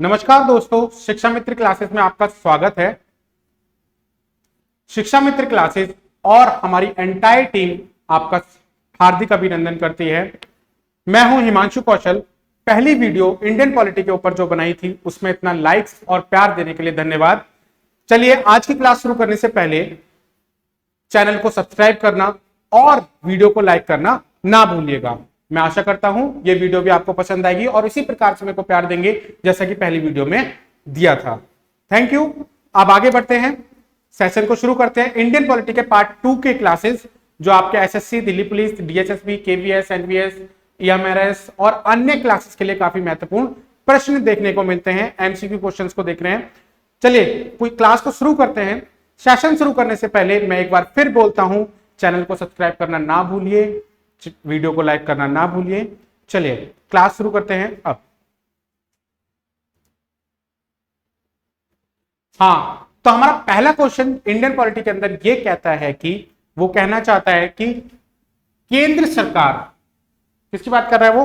नमस्कार दोस्तों, शिक्षा मित्र क्लासेस में आपका स्वागत है। शिक्षा मित्र क्लासेस और हमारी एंटायर टीम आपका हार्दिक अभिनंदन करती है। मैं हूं हिमांशु कौशल। पहली वीडियो इंडियन पॉलिटी के ऊपर जो बनाई थी उसमें इतना लाइक्स और प्यार देने के लिए धन्यवाद। चलिए, आज की क्लास शुरू करने से पहले चैनल को सब्सक्राइब करना और वीडियो को लाइक करना ना भूलिएगा। मैं आशा करता हूं ये वीडियो भी आपको पसंद आएगी और इसी प्रकार से मेरे को प्यार देंगे जैसा कि पहली वीडियो में दिया था। Thank you. अब आगे बढ़ते हैं, सेशन को शुरू करते हैं। इंडियन पॉलिटी के पार्ट 2 के क्लासेस जो आपके SSC, Delhi police, DHSB, KVS, NVS, EMRS और अन्य क्लासेस के लिए काफी महत्वपूर्ण प्रश्न देखने को मिलते हैं। एमसीक्यू क्वेश्चंस को देख रहे हैं। चलिए, कोई क्लास को शुरू करते हैं। सेशन शुरू करने से पहले मैं एक बार फिर बोलता हूं, चैनल को सब्सक्राइब करना ना भूलिए, वीडियो को लाइक करना ना भूलिए। चलिए, क्लास शुरू करते हैं। अब तो हमारा पहला क्वेश्चन इंडियन पॉलिटी के अंदर यह कहता है कि वो कहना चाहता है कि केंद्र सरकार, किसकी बात कर रहा है वो?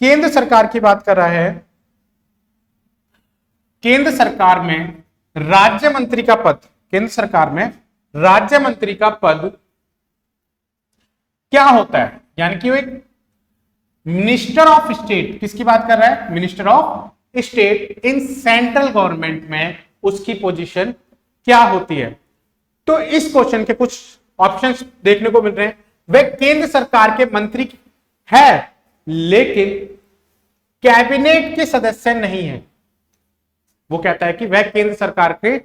केंद्र सरकार की बात कर रहा है। केंद्र सरकार में राज्य मंत्री का पद, केंद्र सरकार में राज्य मंत्री का पद क्या होता है? यानी कि वो एक मिनिस्टर ऑफ स्टेट, किसकी बात कर रहा है? Minister of state in central government में उसकी पोजीशन क्या होती है? तो इस क्वेश्चन के कुछ ऑप्शंस देखने को मिल रहे हैं। वह केंद्र सरकार के मंत्री है लेकिन कैबिनेट के सदस्य नहीं है। वो कहता है कि वह केंद्र सरकार के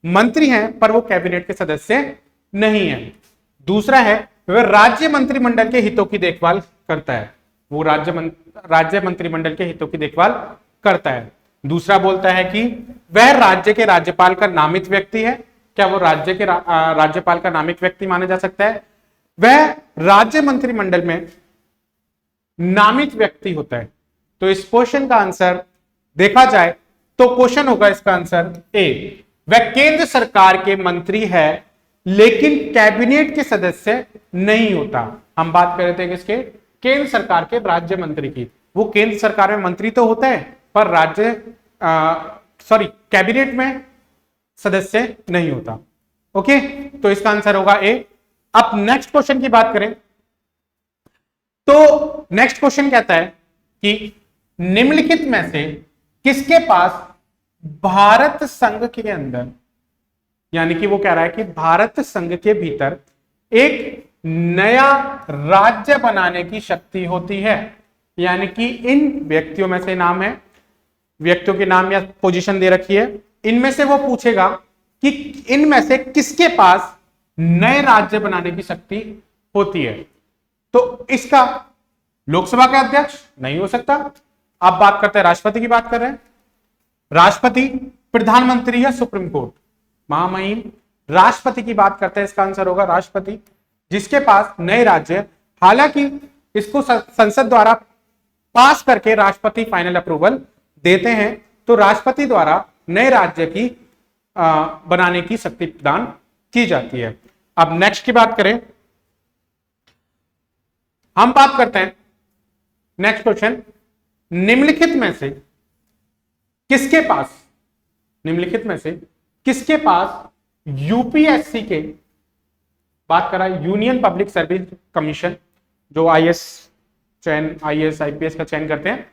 मंत्री हैं पर वो कैबिनेट के सदस्य नहीं है। दूसरा है, वह राज्य मंत्रिमंडल के हितों की देखभाल करता है। वो राज्य मंत्रिमंडल के हितों की देखभाल करता है। दूसरा बोलता है कि वह राज्य के राज्यपाल का नामित व्यक्ति है। क्या वो राज्य के राज्यपाल का नामित व्यक्ति माना जा सकता है? वह राज्य मंत्रिमंडल में नामित व्यक्ति होता है। तो इस क्वेश्चन का आंसर देखा जाए तो क्वेश्चन होगा इसका आंसर ए। वह केंद्र सरकार के मंत्री है लेकिन कैबिनेट के सदस्य नहीं होता। हम बात कर रहे थे किसके? केंद्र सरकार के राज्य मंत्री की। वो केंद्र सरकार में मंत्री तो होता है पर कैबिनेट में सदस्य नहीं होता। ओके, तो इसका आंसर होगा ए। अब नेक्स्ट क्वेश्चन की बात करें तो नेक्स्ट क्वेश्चन कहता है कि निम्नलिखित में से किसके पास भारत संघ के अंदर, यानी कि वो कह रहा है कि भारत संघ के भीतर एक नया राज्य बनाने की शक्ति होती है। यानी कि इन व्यक्तियों में से नाम है, व्यक्तियों के नाम या पोजीशन दे रखी है, इनमें से वो पूछेगा कि इनमें से किसके पास नए राज्य बनाने की शक्ति होती है। तो इसका लोकसभा का अध्यक्ष नहीं हो सकता। आप बात करते हैं राष्ट्रपति की बात कर रहे हैं। राष्ट्रपति, प्रधानमंत्री या सुप्रीम कोर्ट, महामहिम राष्ट्रपति की बात करते हैं। इसका आंसर होगा राष्ट्रपति, जिसके पास नए राज्य, हालांकि इसको संसद द्वारा पास करके राष्ट्रपति फाइनल अप्रूवल देते हैं। तो राष्ट्रपति द्वारा नए राज्य की बनाने की शक्ति प्रदान की जाती है। अब नेक्स्ट की बात करें, हम बात करते हैं नेक्स्ट क्वेश्चन, निम्नलिखित में से किसके पास यूपीएससी के, बात करा यूनियन पब्लिक सर्विस कमीशन, जो आईएएस आईपीएस का चयन करते हैं,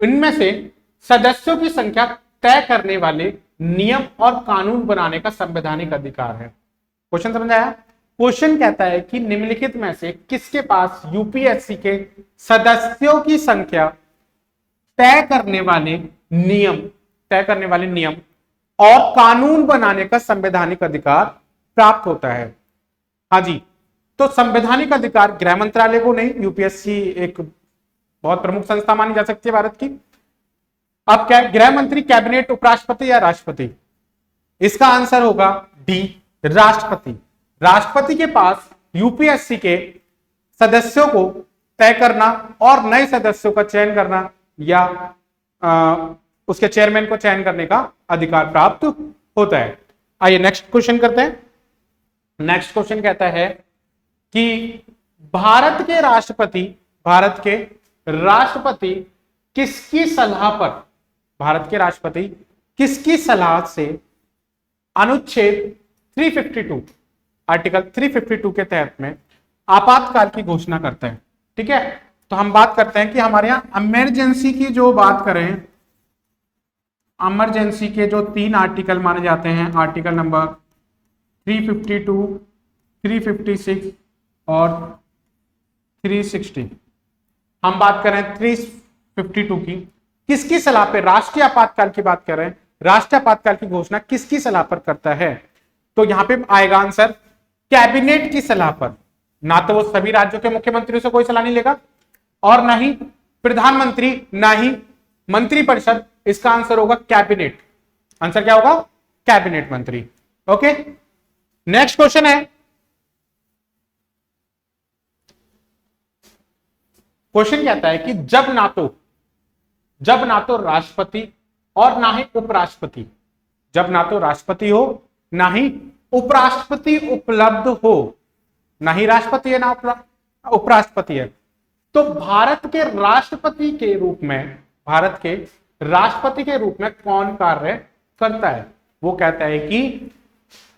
इनमें से सदस्यों की संख्या तय करने वाले नियम और कानून बनाने का संवैधानिक अधिकार है। क्वेश्चन समझ आया? क्वेश्चन कहता है कि निम्नलिखित में से किसके पास यूपीएससी के सदस्यों की संख्या तय करने वाले नियम और कानून बनाने का संवैधानिक अधिकार प्राप्त होता है। हाँ जी, तो संवैधानिक अधिकार गृह मंत्रालय को नहीं, यूपीएससी एक बहुत प्रमुख संस्था मानी जा सकती है भारत की। अब क्या गृह मंत्री, कैबिनेट, उपराष्ट्रपति या राष्ट्रपति? इसका आंसर होगा डी, राष्ट्रपति। राष्ट्रपति के पास यूपीएससी के सदस्यों को तय करना और नए सदस्यों का चयन करना या उसके चेयरमैन को चयन करने का अधिकार प्राप्त होता है। आइए नेक्स्ट क्वेश्चन करते हैं। नेक्स्ट क्वेश्चन कहता है कि भारत के राष्ट्रपति किसकी सलाह पर भारत के राष्ट्रपति किसकी सलाह से अनुच्छेद 352 आर्टिकल 352 के तहत में आपातकाल की घोषणा करते हैं। ठीक है, तो हम बात करते हैं कि हमारे यहां इमरजेंसी की जो बात करें, इमरजेंसी के जो 3 आर्टिकल माने जाते हैं, आर्टिकल नंबर 352, 356 और 360। हम बात करें 352 की, किसकी सलाह पे राष्ट्रीय आपातकाल की बात कर रहे हैं, राष्ट्रीय आपातकाल की घोषणा किसकी सलाह पर करता है? तो यहां पे आएगा आंसर कैबिनेट की सलाह पर। ना तो वो सभी राज्यों के मुख्यमंत्रियों से कोई सलाह नहीं लेगा, और ना ही प्रधानमंत्री, ना ही मंत्रिपरिषद। इसका आंसर होगा कैबिनेट। आंसर क्या होगा? कैबिनेट मंत्री। ओके, नेक्स्ट क्वेश्चन है, क्वेश्चन कहता है कि जब ना तो राष्ट्रपति और ना ही उपराष्ट्रपति, जब ना तो राष्ट्रपति हो ना ही उपराष्ट्रपति उपलब्ध हो, ना ही राष्ट्रपति है ना उपराष्ट्रपति है, तो भारत के राष्ट्रपति के रूप में कौन कार्य करता है? वो कहता है कि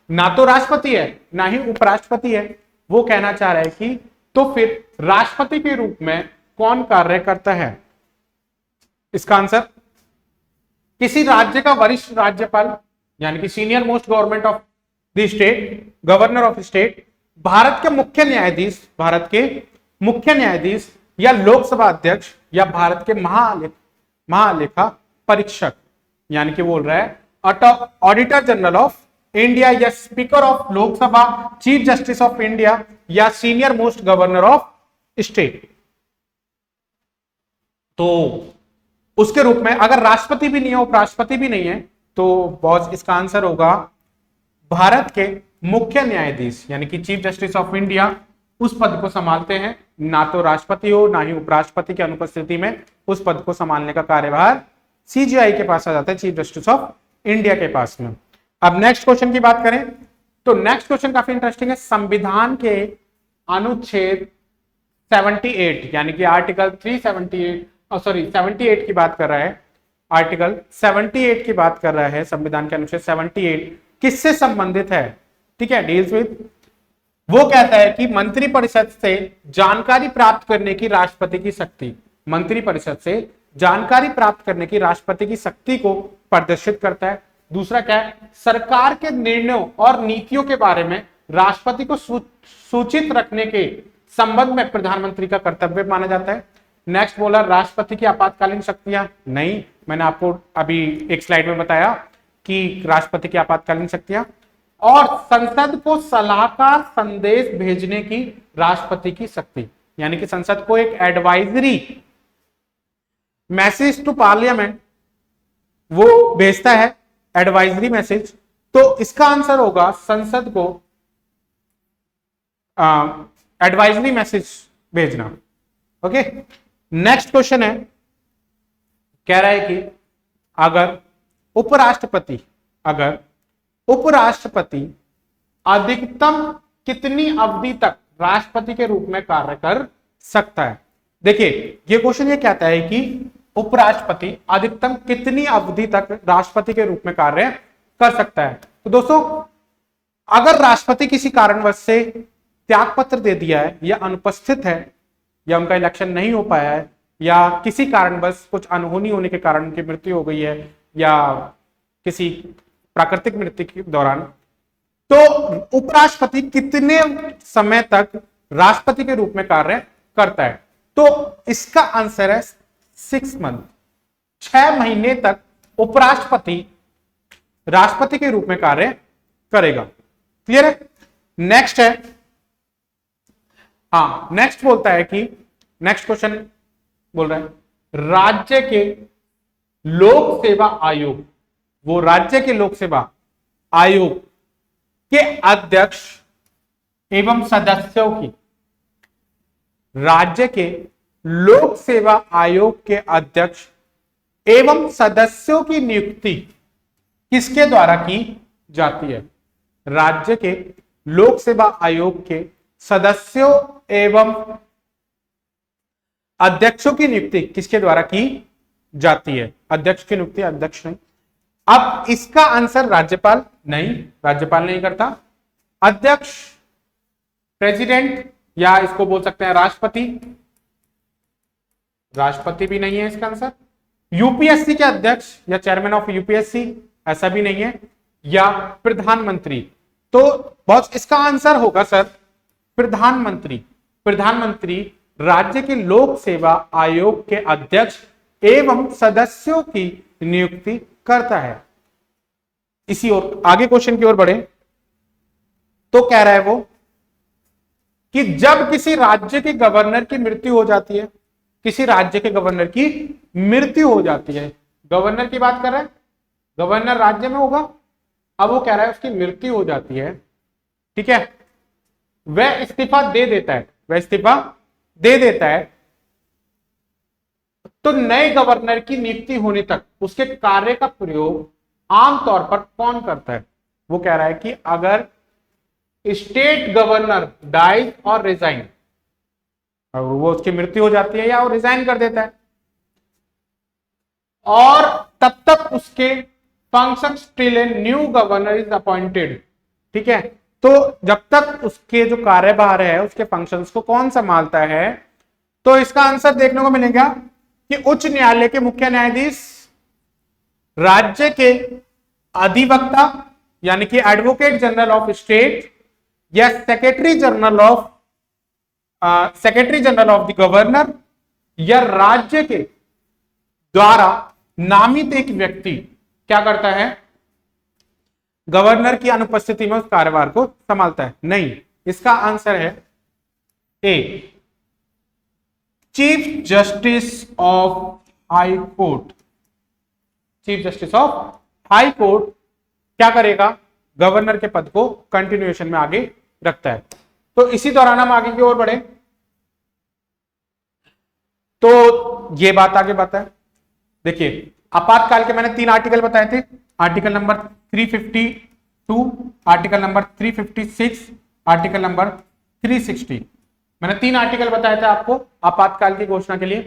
ना तो राष्ट्रपति है ना ही उपराष्ट्रपति है, वो कहना चाह रहा है कि तो फिर राष्ट्रपति के रूप में कौन कार्य करता है? इसका आंसर किसी राज्य का वरिष्ठ राज्यपाल, यानी कि senior most government of the state, governor of state, Bharat के मुख्य न्यायाधीश या लोकसभा अध्यक्ष या भारत के महालेखा परीक्षक, यानी कि बोल रहा है ऑडिटर जनरल ऑफ इंडिया या speaker of Lok Sabha, chief justice of India या senior most governor of state. तो उसके रूप में अगर राष्ट्रपति भी नहीं है, उपराष्ट्रपति भी नहीं है, तो बॉस इसका आंसर होगा भारत के मुख्य न्यायाधीश, यानी कि चीफ जस्टिस ऑफ इंडिया उस पद को संभालते हैं। ना तो राष्ट्रपति हो ना ही उपराष्ट्रपति की अनुपस्थिति में उस पद को संभालने का कार्यभार सीजीआई के पास आ जाता है, चीफ जस्टिस ऑफ इंडिया के पास में। अब नेक्स्ट क्वेश्चन की बात करें तो नेक्स्ट क्वेश्चन काफी इंटरेस्टिंग है। संविधान के अनुच्छेद 78 यानी कि आर्टिकल 78 की बात कर रहा है, आर्टिकल 78 की बात कर रहा है, संविधान के अनुच्छेद 78 किससे संबंधित है? ठीक है, डील्स विद, वो कहता है कि मंत्रिपरिषद से जानकारी प्राप्त करने की राष्ट्रपति की शक्ति, मंत्रिपरिषद से जानकारी प्राप्त करने की राष्ट्रपति की शक्ति को प्रदर्शित करता है। दूसरा क्या है? सरकार के निर्णयों और नीतियों के बारे में राष्ट्रपति को सूचित रखने के संबंध में प्रधानमंत्री का कर्तव्य माना जाता है। नेक्स्ट बोला राष्ट्रपति की आपातकालीन शक्तियां, नहीं, मैंने आपको अभी एक स्लाइड में बताया कि राष्ट्रपति की आपातकालीन शक्तियां, और संसद को सलाहकार संदेश भेजने की राष्ट्रपति की शक्ति, यानी कि संसद को एक एडवाइजरी मैसेज टू पार्लियामेंट वो भेजता है, एडवाइजरी मैसेज। तो इसका आंसर होगा संसद को एडवाइजरी मैसेज भेजना। ओके, नेक्स्ट क्वेश्चन है, कह रहा है कि अगर उपराष्ट्रपति अधिकतम कितनी अवधि तक राष्ट्रपति के रूप में कार्य कर सकता है? देखिए, ये क्वेश्चन ये कहता है कि उपराष्ट्रपति अधिकतम कितनी अवधि तक राष्ट्रपति के रूप में कार्य कर सकता है। तो दोस्तों, अगर राष्ट्रपति किसी कारणवश से त्यागपत्र दे दिया है या अनुपस्थित है या उनका इलेक्शन नहीं हो पाया है या किसी कारणवश कुछ अनहोनी होने के कारण उनकी मृत्यु हो गई है या किसी प्राकृतिक मृत्यु के दौरान, तो उपराष्ट्रपति कितने समय तक राष्ट्रपति के रूप में कार्य करता है? तो इसका आंसर है 6 मंथ, 6 महीने तक उपराष्ट्रपति राष्ट्रपति के रूप में कार्य करेगा। क्लियर है? नेक्स्ट है, हाँ, नेक्स्ट बोलता है कि नेक्स्ट क्वेश्चन बोल रहा है राज्य के लोक सेवा आयोग, वो राज्य के लोक सेवा आयोग के अध्यक्ष एवं सदस्यों की, राज्य के लोक सेवा आयोग के अध्यक्ष एवं सदस्यों की नियुक्ति किसके द्वारा की जाती है? राज्य के लोक सेवा आयोग के सदस्यों एवं अध्यक्षों की नियुक्ति किसके द्वारा की जाती है। अध्यक्ष की नियुक्ति अध्यक्ष नहीं। अब इसका आंसर राज्यपाल नहीं, राज्यपाल नहीं करता। अध्यक्ष प्रेसिडेंट या इसको बोल सकते हैं राष्ट्रपति, राष्ट्रपति भी नहीं है इसका आंसर। यूपीएससी के अध्यक्ष या चेयरमैन ऑफ यूपीएससी, ऐसा भी नहीं है। या प्रधानमंत्री, तो बॉस इसका आंसर होगा सर प्रधानमंत्री। प्रधानमंत्री राज्य के लोक सेवा आयोग के अध्यक्ष एवं सदस्यों की नियुक्ति करता है। इसी और आगे क्वेश्चन की ओर बढ़े तो कह रहा है वो कि जब किसी राज्य के गवर्नर की मृत्यु हो जाती है, किसी राज्य के गवर्नर की मृत्यु हो जाती है, गवर्नर की बात कर रहा है, गवर्नर राज्य में होगा, अब वो कह रहा है उसकी मृत्यु हो जाती है, ठीक है, वह इस्तीफा दे देता है, वह इस्तीफा दे देता है, तो नए गवर्नर की नियुक्ति होने तक उसके कार्य का प्रयोग आमतौर पर कौन करता है? वो कह रहा है कि अगर स्टेट गवर्नर डाइज और रिजाइन, और वो उसकी मृत्यु हो जाती है या वो रिजाइन कर देता है, और तब तक उसके function still a new governor is appointed, ठीक है, तो जब तक उसके जो कार्यभार है उसके फंक्शंस को कौन संभालता है? तो इसका आंसर देखने को मिलेगा कि उच्च न्यायालय के मुख्य न्यायाधीश, राज्य के अधिवक्ता यानी कि एडवोकेट जनरल ऑफ स्टेट, या secretary general of the governor, या राज्य के द्वारा नामित एक व्यक्ति क्या करता है? गवर्नर की अनुपस्थिति में उस कार्यभार को संभालता है। नहीं, इसका आंसर है A, chief justice of high court. Chief justice of high court क्या करेगा? गवर्नर के पद को कंटिन्यूएशन में आगे रखता है। तो इसी दौरान हम आगे की ओर बढ़े तो ये बात आगे बताए। देखिए आपातकाल के मैंने 3 आर्टिकल बताए थे, article number 352, article number 356, article number 360। मैंने 3 आर्टिकल बताए थे आपको आपातकाल की घोषणा के लिए।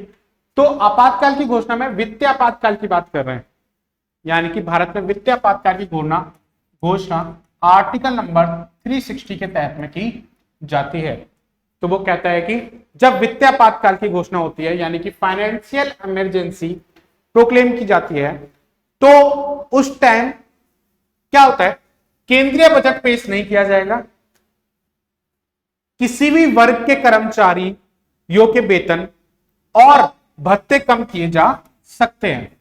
तो आपातकाल की घोषणा में वित्तीय आपातकाल की बात कर रहे हैं, यानी कि भारत में वित्तीय आपातकाल की घोषणा आर्टिकल नंबर 360 के तहत में की जाती है। तो वो कहता है कि जब वित्तीय आपातकाल की घोषणा होती है, यानी कि फाइनेंशियल इमरजेंसी प्रोक्लेम की जाती है, तो उस टाइम क्या होता है? केंद्रीय बजट पेश नहीं किया जाएगा, किसी भी वर्ग के कर्मचारियों के वेतन और भत्ते कम किए जा सकते हैं।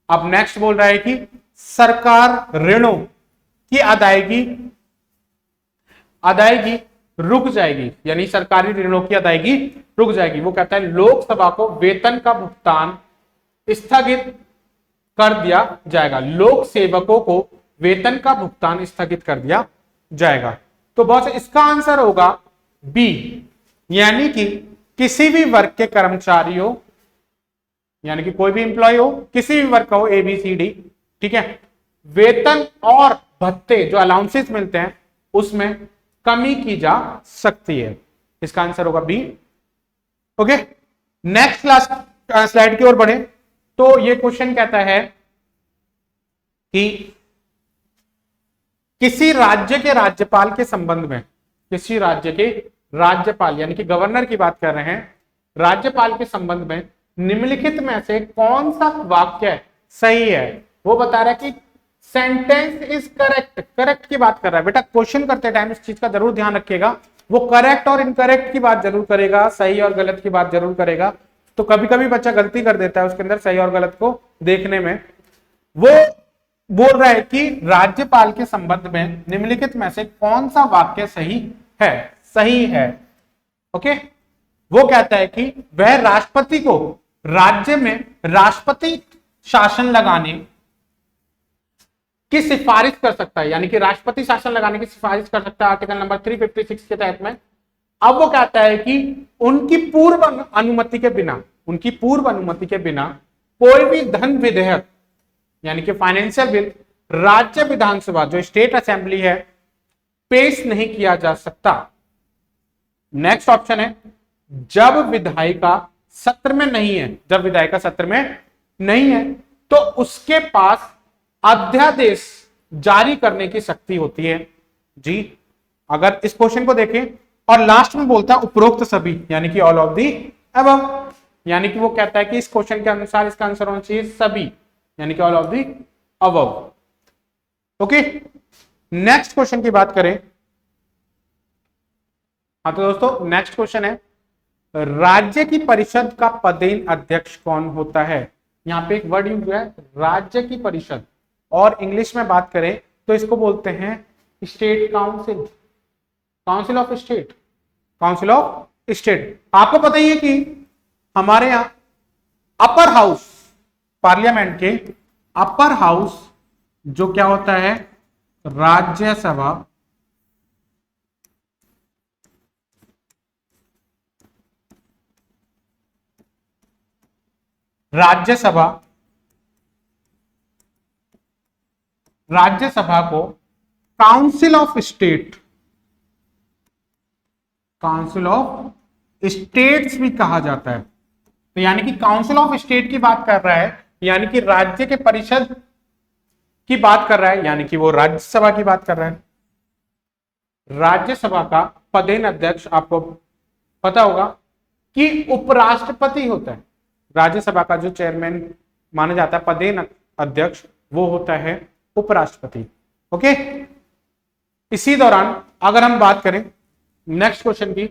अब नेक्स्ट बोल रहा है कि सरकार ऋणों की अदायगी रुक जाएगी, यानी सरकारी ऋणों की अदायगी रुक जाएगी। वो कहता है लोकसभा को वेतन का भुगतान स्थगित कर दिया जाएगा, लोक सेवकों को वेतन का भुगतान स्थगित कर दिया जाएगा। तो बॉस इसका आंसर होगा बी, यानी कि किसी भी वर्ग के कर्मचारियों, यानी कि कोई भी इंप्लॉय हो, किसी भी वर्ग का हो, ABCD, ठीक है, वेतन और भत्ते जो अलाउंसेस मिलते हैं उसमें कमी की जा सकती है। इसका आंसर होगा B. Okay, next class slide की ओर बढ़े तो ये क्वेश्चन कहता है कि किसी राज्य के राज्यपाल के संबंध में, किसी राज्य के राज्यपाल यानी कि गवर्नर की बात कर रहे हैं, राज्यपाल के संबंध में निम्नलिखित में से कौन सा वाक्य सही है? वो बता रहा है कि सेंटेंस इज करेक्ट। करेक्ट की बात कर रहा है बेटा, क्वेश्चन करते टाइम इस चीज का जरूर ध्यान रखिएगा, वो करेक्ट और इनकरेक्ट की बात जरूर करेगा, सही और गलत की बात जरूर करेगा। तो कभी कभी बच्चा गलती कर देता है उसके अंदर सही और गलत को देखने में। वो बोल रहा है कि राज्यपाल के संबंध में निम्नलिखित में से कौन सा वाक्य सही है? सही है। ओके, वो कहता है कि वह राष्ट्रपति को राज्य में राष्ट्रपति शासन लगाने की सिफारिश कर सकता है, यानी कि राष्ट्रपति शासन लगाने की सिफारिश कर सकता है आर्टिकल नंबर 356 के तहत में। अब वो कहता है कि उनकी पूर्व अनुमति के बिना, उनकी पूर्व अनुमति के बिना कोई भी धन विधेयक यानी कि फाइनेंशियल बिल राज्य विधानसभा जो स्टेट असेंबली है पेश नहीं किया जा सकता। नेक्स्ट ऑप्शन है जब विधायिका सत्र में नहीं है, जब विधायिका सत्र में नहीं है, तो उसके पास अध्यादेश जारी करने की शक्ति होती है जी। अगर इस क्वेश्चन को देखें और लास्ट में बोलता है उपरोक्त सभी, यानी कि ऑल ऑफ दी अबव, यानी कि वो कहता है कि इस क्वेश्चन के अनुसार इसका आंसर होना चाहिए सभी, यानी कि all of the above. Okay, next question की बात करें। हाँ तो दोस्तों नेक्स्ट क्वेश्चन है, राज्य की परिषद का पदेन अध्यक्ष कौन होता है। यहां पे एक वर्ड यूज हुआ है राज्य की परिषद, और इंग्लिश में बात करें तो इसको बोलते हैं state council, council of state, council of state. आपको पता ही है कि हमारे यहां अपर हाउस, पार्लियामेंट के अपर हाउस जो क्या होता है, राज्यसभा, राज्यसभा, राज्यसभा को council of state, council of states भी कहा जाता है। तो यानी कि काउंसिल ऑफ स्टेट की बात कर रहा है, यानी कि राज्य के परिषद की बात कर रहा है, यानी कि वो राज्यसभा की बात कर रहा है। राज्यसभा का पदेन अध्यक्ष आपको पता होगा कि उपराष्ट्रपति होता है। राज्यसभा का जो चेयरमैन माना जाता है पदेन अध्यक्ष, वो होता है उपराष्ट्रपति। ओके, इसी दौरान अगर हम बात करें नेक्स्ट क्वेश्चन की,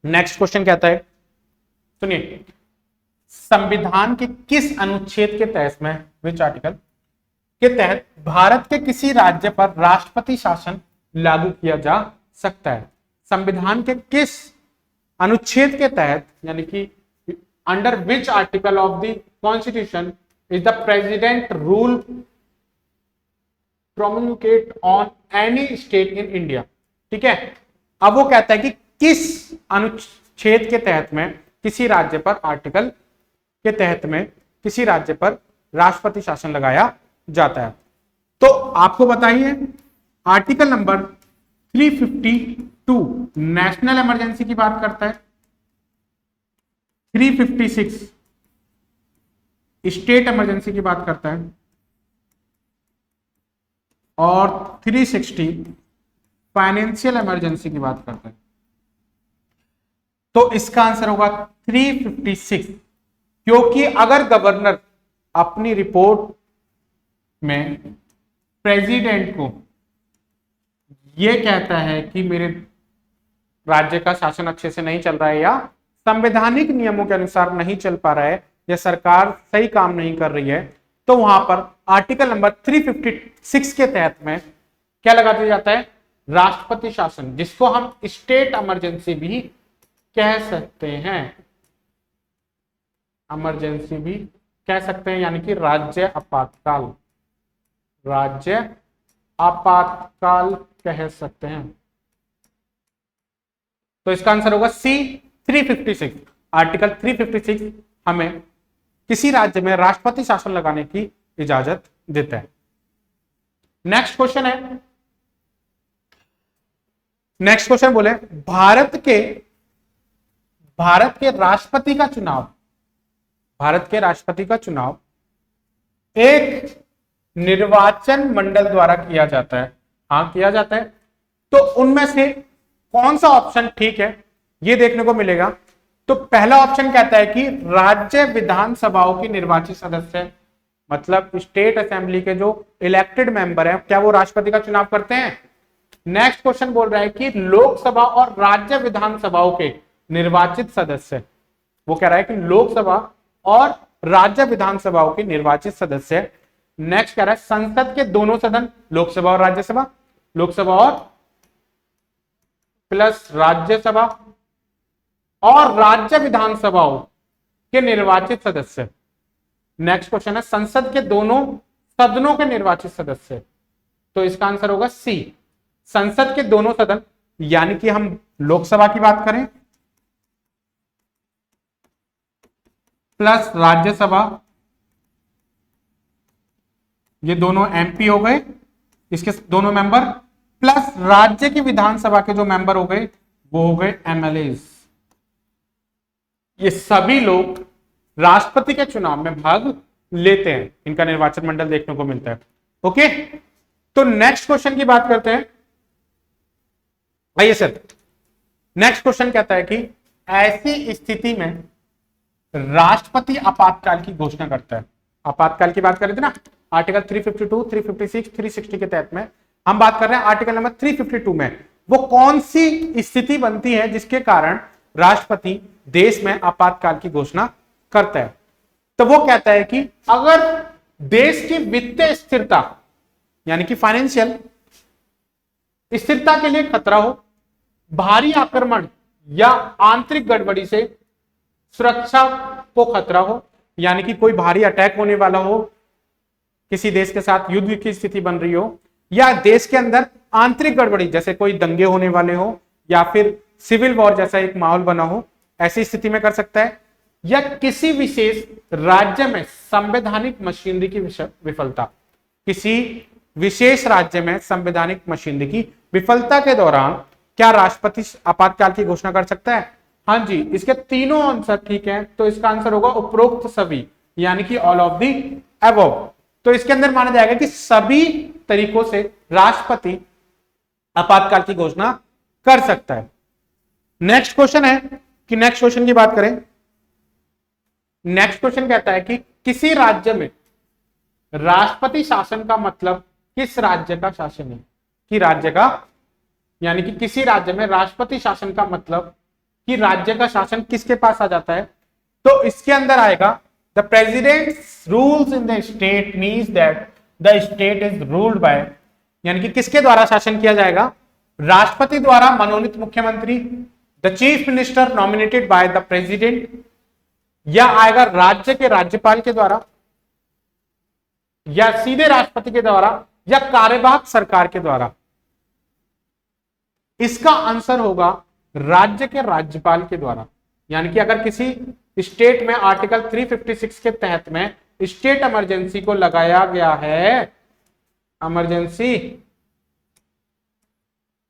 नेक्स्ट क्वेश्चन कहता है, सुनिए, संविधान के किस अनुच्छेद के तहत में, विच आर्टिकल के तहत भारत के किसी राज्य पर राष्ट्रपति शासन लागू किया जा सकता है। संविधान के किस अनुच्छेद के तहत, यानी कि under which article of the constitution is the president rule promulgate on any state in India. ठीक है, अब वो कहता है कि किस अनुच्छेद के तहत में किसी राज्य पर, आर्टिकल के तहत में किसी राज्य पर राष्ट्रपति शासन लगाया जाता है। तो आपको बताइए, आर्टिकल नंबर 352 नेशनल इमरजेंसी की बात करता है, 356 स्टेट इमरजेंसी की बात करता है, और 360 फाइनेंशियल इमरजेंसी की बात करता है। तो इसका आंसर होगा 356, क्योंकि अगर गवर्नर अपनी रिपोर्ट में प्रेसिडेंट को यह कहता है कि मेरे राज्य का शासन अच्छे से नहीं चल रहा है, या संवैधानिक नियमों के अनुसार नहीं चल पा रहा है, या सरकार सही काम नहीं कर रही है, तो वहां पर आर्टिकल नंबर 356 के तहत में क्या लगा दिया जाता है, राष्ट्रपति शासन, जिसको हम स्टेट इमरजेंसी भी कह सकते हैं, इमरजेंसी भी कह सकते हैं, यानी कि राज्य आपातकाल, राज्य आपातकाल कह सकते हैं। तो इसका आंसर होगा सी 356। आर्टिकल 356 हमें किसी राज्य में राष्ट्रपति शासन लगाने की इजाजत देता है। नेक्स्ट क्वेश्चन है, नेक्स्ट क्वेश्चन बोले, भारत के राष्ट्रपति का चुनाव, भारत के राष्ट्रपति का चुनाव एक निर्वाचन मंडल द्वारा किया जाता है। हाँ, किया जाता है। तो उनमें से कौन सा ऑप्शन ठीक है, यह देखने को मिलेगा। तो पहला ऑप्शन कहता है कि राज्य विधानसभाओं के निर्वाचित सदस्य, मतलब स्टेट असेंबली के जो इलेक्टेड मेंबर हैं, क्या वो राष्ट्रपति का चुनाव करते हैं। नेक्स्ट क्वेश्चन बोल रहा है कि लोकसभा और राज्य विधानसभाओं के निर्वाचित सदस्य, वो कह रहा है कि लोकसभा और राज्य विधानसभाओं के निर्वाचित सदस्य। नेक्स्ट कह रहा है संसद के दोनों सदन, लोकसभा और राज्यसभा, लोकसभा और प्लस राज्यसभा और राज्य विधानसभाओं के निर्वाचित सदस्य। नेक्स्ट क्वेश्चन है संसद के दोनों सदनों के निर्वाचित सदस्य। तो इसका आंसर होगा सी, संसद के दोनों सदन, यानी कि हम लोकसभा की बात करें प्लस राज्यसभा, ये दोनों एमपी हो गए, इसके दोनों मेंबर, प्लस राज्य की विधानसभा के जो मेंबर हो गए वो हो गए एमएलए। ये सभी लोग राष्ट्रपति के चुनाव में भाग लेते हैं, इनका निर्वाचन मंडल देखने को मिलता है। ओके, तो नेक्स्ट क्वेश्चन की बात करते हैं। आइए सर, नेक्स्ट क्वेश्चन कहता है कि ऐसी स्थिति में राष्ट्रपति आपातकाल की घोषणा करता है। आपातकाल की बात कर रहे थे ना, आर्टिकल 352, 356, 360 के तहत में हम बात कर रहे हैं आर्टिकल नंबर 352 में। वो कौन सी स्थिति बनती है जिसके कारण राष्ट्रपति देश में आपातकाल की घोषणा करता है? तो वो कहता है कि अगर देश की वित्तीय स्थिरता यानी कि फाइनेंशियल स्थिरता के लिए खतरा हो, भारी आक्रमण या आंतरिक गड़बड़ी से सुरक्षा को खतरा हो, यानी कि कोई भारी अटैक होने वाला हो, किसी देश के साथ युद्ध की स्थिति बन रही हो, या देश के अंदर आंतरिक गड़बड़ी जैसे कोई दंगे होने वाले हो, या फिर सिविल वॉर जैसा एक माहौल बना हो, ऐसी स्थिति में कर सकता है, या किसी विशेष राज्य में संवैधानिक मशीनरी की विफलता, किसी विशेष राज्य में संवैधानिक मशीनरी की विफलता के दौरान क्या राष्ट्रपति आपातकाल की घोषणा कर सकता है? हाँ जी, इसके तीनों आंसर ठीक है, तो इसका आंसर होगा उपरोक्त सभी, यानी कि ऑल ऑफ द अबव। तो इसके अंदर माना जाएगा कि सभी तरीकों से राष्ट्रपति आपातकाल की घोषणा कर सकता है। नेक्स्ट क्वेश्चन है कि नेक्स्ट क्वेश्चन की बात करें। नेक्स्ट क्वेश्चन कहता है कि किसी राज्य में राष्ट्रपति शासन का मतलब किस राज्य का शासन है? कि राज्य का, यानी कि किसी राज्य में राष्ट्रपति शासन का मतलब कि राज्य का शासन किसके पास आ जाता है? तो इसके अंदर आएगा the president rules in the state means that the state is ruled by, यानी कि किसके द्वारा शासन किया जाएगा? राष्ट्रपति द्वारा मनोनीत मुख्यमंत्री, the chief minister nominated by the president, या आएगा राज्य के राज्यपाल के द्वारा, या सीधे राष्ट्रपति के द्वारा, या कार्यवाहक सरकार के द्वारा। इसका आंसर होगा राज्य के राज्यपाल के द्वारा। यानी कि अगर किसी स्टेट में आर्टिकल 356 के तहत में स्टेट इमरजेंसी को लगाया गया है, इमरजेंसी,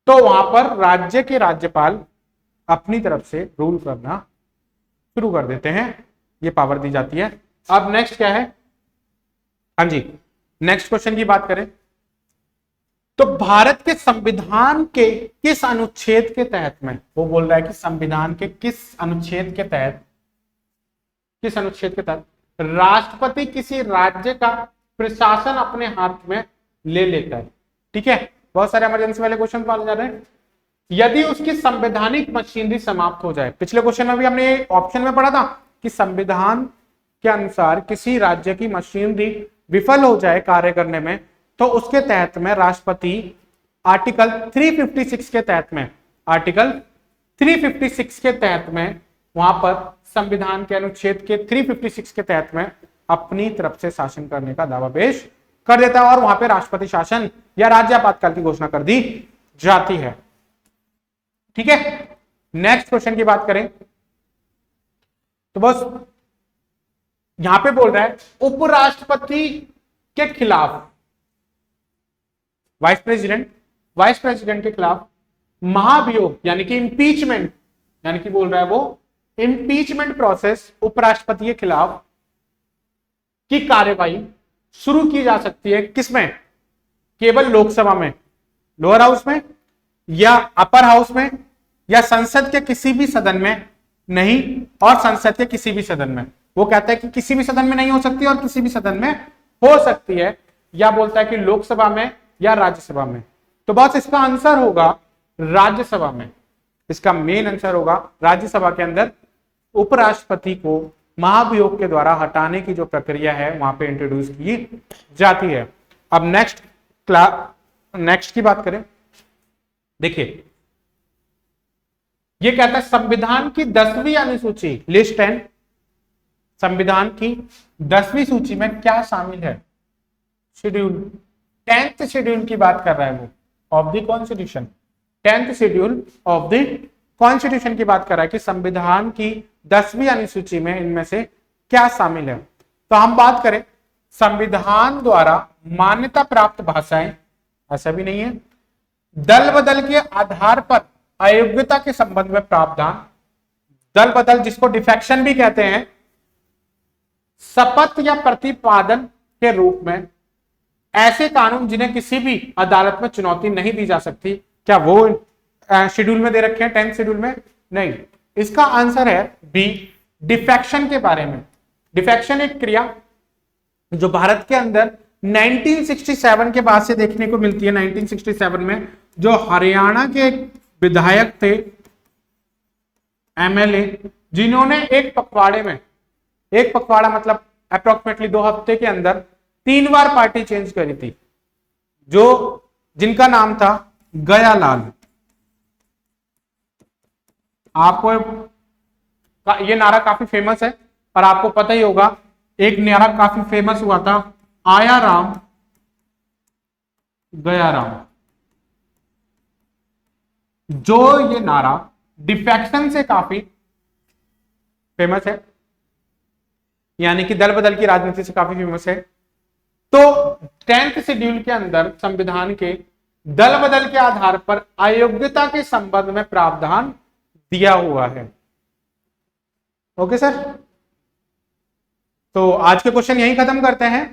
तो वहां पर राज्य के राज्यपाल अपनी तरफ से रूल करना शुरू कर देते हैं, ये पावर दी जाती है। अब नेक्स्ट क्या है? हाँ जी, नेक्स्ट क्वेश्चन की बात करें तो भारत के संविधान के किस अनुच्छेद के तहत में, वो बोल रहा है कि संविधान के किस अनुच्छेद के तहत, किस अनुच्छेद के तहत राष्ट्रपति किसी राज्य का प्रशासन अपने हाथ में ले लेता है। ठीक है, बहुत सारे इमरजेंसी वाले क्वेश्चन पाले जा रहे हैं। यदि उसकी संवैधानिक मशीनरी समाप्त हो जाए, पिछले क्वेश्चन में भी हमने ऑप्शन में पढ़ा था कि संविधान के अनुसार किसी राज्य की मशीनरी विफल हो जाए कार्य करने में, तो उसके तहत में राष्ट्रपति आर्टिकल 356 के तहत में, आर्टिकल 356 के तहत में वहां पर संविधान के अनुच्छेद के 356 के तहत में अपनी तरफ से शासन करने का दावा पेश कर देता है, और वहां पे राष्ट्रपति शासन या राज्य आपातकाल की घोषणा कर दी जाती है। ठीक है, नेक्स्ट क्वेश्चन की बात करें तो बस यहां पे बोल रहा है उपराष्ट्रपति के खिलाफ, वाइस प्रेसिडेंट के खिलाफ महाभियोग यानी कि इंपीचमेंट, यानी कि बोल रहा है वो इंपीचमेंट प्रोसेस उपराष्ट्रपति के खिलाफ की कार्यवाही शुरू की जा सकती है। किसमें? केवल लोकसभा में, लोअर हाउस में, या अपर हाउस में, या संसद के किसी भी सदन में नहीं, और संसद के किसी भी सदन में। वो कहता है कि किसी भी सदन में नहीं हो सकती और किसी भी सदन में हो सकती है, या बोलता है कि लोकसभा में या राज्यसभा में। तो बस इसका आंसर होगा राज्यसभा में, इसका मेन आंसर होगा राज्यसभा के अंदर उपराष्ट्रपति को महाभियोग के द्वारा हटाने की जो प्रक्रिया है वहां पे इंट्रोड्यूस की जाती है। अब नेक्स्ट की बात करें, देखिए ये कहता है संविधान की 10वीं अनुसूची, लिस्ट 10, संविधान की 10वीं सूची में क्या शामिल है? शेड्यूल, 10th शेड्यूल की बात कर रहा है वो, of the constitution, 10th schedule of the constitution की बात कर रहा है कि संविधान की 10वीं अनुसूची में इनमें से क्या शामिल है। तो हम बात करें संविधान द्वारा मान्यता प्राप्त भाषाएं, ऐसा भी नहीं है, दल बदल के आधार पर अयोग्यता के संबंध में प्रावधान, दल बदल जिसको डिफेक्शन भी कहते हैं, शपथ या प्रतिपादन के रूप में ऐसे कानून जिन्हें किसी भी अदालत में चुनौती नहीं दी जा सकती, क्या वो शेड्यूल में दे रखे हैं 10th शेड्यूल में? नहीं। इसका आंसर है बी, डिफेक्शन के बारे में। डिफेक्शन एक क्रिया जो भारत के अंदर 1967 के बाद से देखने को मिलती है। 1967 में जो हरियाणा के विधायक थे, एमएलए, जिन्होंने एक पखवाड़ा मतलब अप्रोक्सीमेटली 2 हफ्ते के अंदर 3 बार पार्टी चेंज करी थी, जिनका नाम था गयालाल। आपको ये नारा काफी फेमस है, पर आपको पता ही होगा एक नारा काफी फेमस हुआ था, आया राम गया राम। जो ये नारा डिफेक्शन से काफी फेमस है, यानी कि दल बदल की राजनीति से काफी फेमस है। तो 10th शेड्यूल के अंदर संविधान के दल बदल के आधार पर अयोग्यता के संबंध में प्रावधान दिया हुआ है। ओके सर, तो आज के क्वेश्चन यहीं खत्म करते हैं।